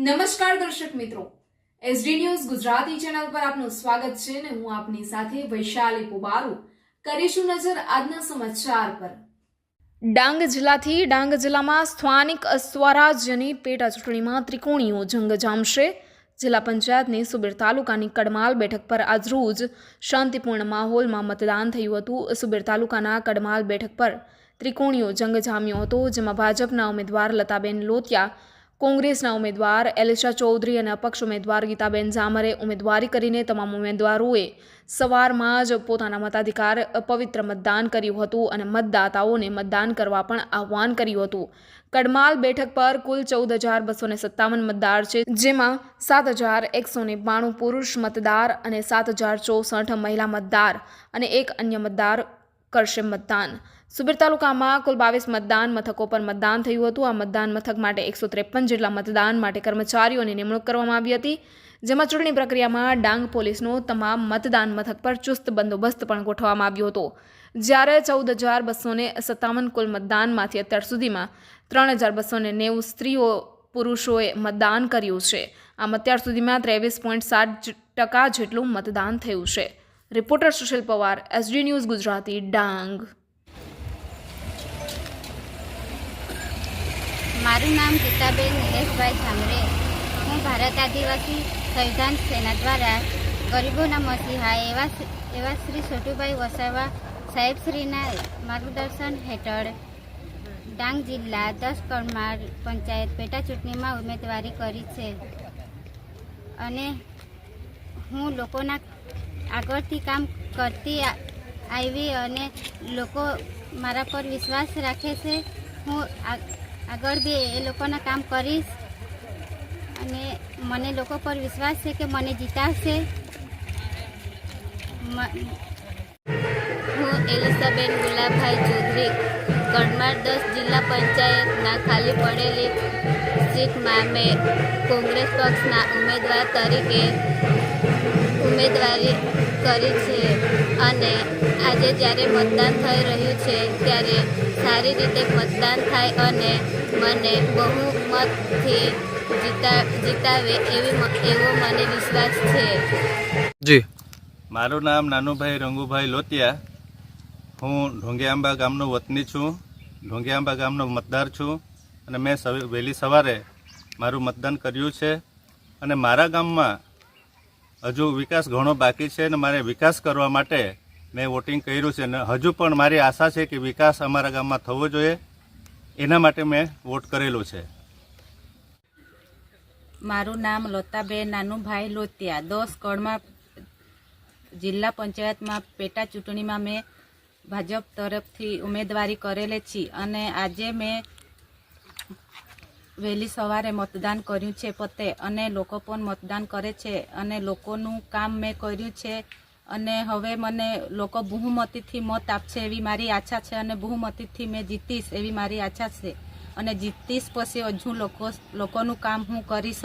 નમસ્કાર દર્શક મિત્રો, એસડી ન્યૂઝ ગુજરાતી ચેનલ પર આપનું સ્વાગત છે ને હું આપની સાથે વૈશાલી પુબારુ કરીશું નજર આજના સમાચાર પર। ડાંગ જિલ્લામાં સ્થાનિક સ્વરાજ્યની પેટા ચૂંટણીમાં ત્રિકોણીયો જંગ જામશે। જિલ્લા પંચાયતની સુબીર તાલુકાની કડમાલ બેઠક પર આજરોજ શાંતિપૂર્ણ માહોલમાં મતદાન થયું હતું। સુબીર તાલુકાના કડમાલ બેઠક પર ત્રિકોણીયો જંગ જામ્યો હતો, જેમાં ભાજપના ઉમેદવાર લતાબેન લોતિયા, કોંગ્રેસના ઉમેદવાર એલિશા ચૌધરી અને અપક્ષ ઉમેદવાર ગીતાબેન ઝામરે ઉમેદવારી કરીને તમામ ઉમેદવારોએ સવારમાં જ પોતાના મતાધિકાર પવિત્ર મતદાન કર્યું હતું અને મતદાતાઓને મતદાન કરવા પણ આહ્વાન કર્યું હતું। કડમાલ બેઠક પર કુલ 14,257 મતદાર છે, જેમાં 7,192 પુરુષ મતદાર અને 7,064 મહિલા મતદાર અને એક અન્ય મતદાર કરશે મતદાન। સુબીર તાલુકામાં કુલ 22 મતદાન મથકો પર મતદાન થયું હતું। આ મતદાન મથક માટે 153 જેટલા મતદાન માટે કર્મચારીઓની નિમણૂક કરવામાં આવી હતી, જેમાં ચૂંટણી પ્રક્રિયામાં ડાંગ પોલીસનો તમામ મતદાન મથક પર ચુસ્ત બંદોબસ્ત પણ ગોઠવવામાં આવ્યો હતો। જ્યારે 14,257 કુલ મતદાનમાંથી અત્યાર સુધીમાં 3,290 સ્ત્રીઓ પુરુષોએ મતદાન કર્યું છે। આમ અત્યાર સુધીમાં 23.7% જેટલું મતદાન થયું છે। Reporter Sushil Pawar, SD News Gujarati, Dang. મારું નામ ગીતાબેન નિલેશભાઈ ઝામરે। હું ભારત આદિવાસી સંવિધાન સેના દ્વારા ગરીબોના મસીહા એવા શ્રી છોટુભાઈ વસાવા સાહેબશ્રીના માર્ગદર્શન હેઠળ ડાંગ જિલ્લા 10 કડમાળ પંચાયત પેટા ચૂંટણીમાં ઉમેદવારી કરી છે અને હું લોકોના આગળથી કામ કરતી આવી અને લોકો મારા પર વિશ્વાસ રાખે છે। હું આગળ બી એ લોકોના કામ કરીશ અને મને લોકો પર વિશ્વાસ છે કે મને જીતાડશે। હું એલિસાબેન ગુલાબભાઈ ચૌધરી કડમાળ 10 જિલ્લા પંચાયતના ખાલી પડેલી સીટમાં મેં કોંગ્રેસ પક્ષના ઉમેદવાર તરીકે ઉમેદવારી કરી છે અને આજે જ્યારે મતદાન થઈ રહ્યું છે ત્યારે સારી રીતે મતદાન થાય અને મને બહુમતથી જીતાવે એવો મને વિશ્વાસ છે। જી, મારું નામ નાનુભાઈ રંગુભાઈ લોતિયા। હું ઢોંગિયાંબા ગામનો વતની છું, ઢોંગિયાંબા ગામનો મતદાર છું અને મેં વહેલી સવારે મારું મતદાન કર્યું છે અને મારા ગામમાં હજુ વિકાસ ઘણો બાકી છે અને મારે વિકાસ કરવા માટે મેં વોટિંગ કર્યું છે અને હજુ પણ મારી આશા છે કે વિકાસ અમારા ગામમાં થવો જોઈએ, એના માટે મેં વોટ કરેલો છે। મારું નામ લતાબેન નાનુભાઈ લોતિયા। 10 કડમાળ જિલ્લા પંચાયતમાં પેટા ચૂંટણીમાં મેં ભાજપ તરફથી ઉમેદવારી કરેલી છે અને આજે મેં વહેલી સવારે મતદાન કર્યું છે પોતે અને લોકો પણ મતદાન કરે છે અને લોકોનું કામ મેં કર્યું છે અને હવે મને લોકો બહુમતીથી મત આપશે એવી મારી આશા છે અને બહુમતીથી મેં જીતીશ એવી મારી આશા છે અને જીતીશ પછી હજુ લોકોનું કામ હું કરીશ।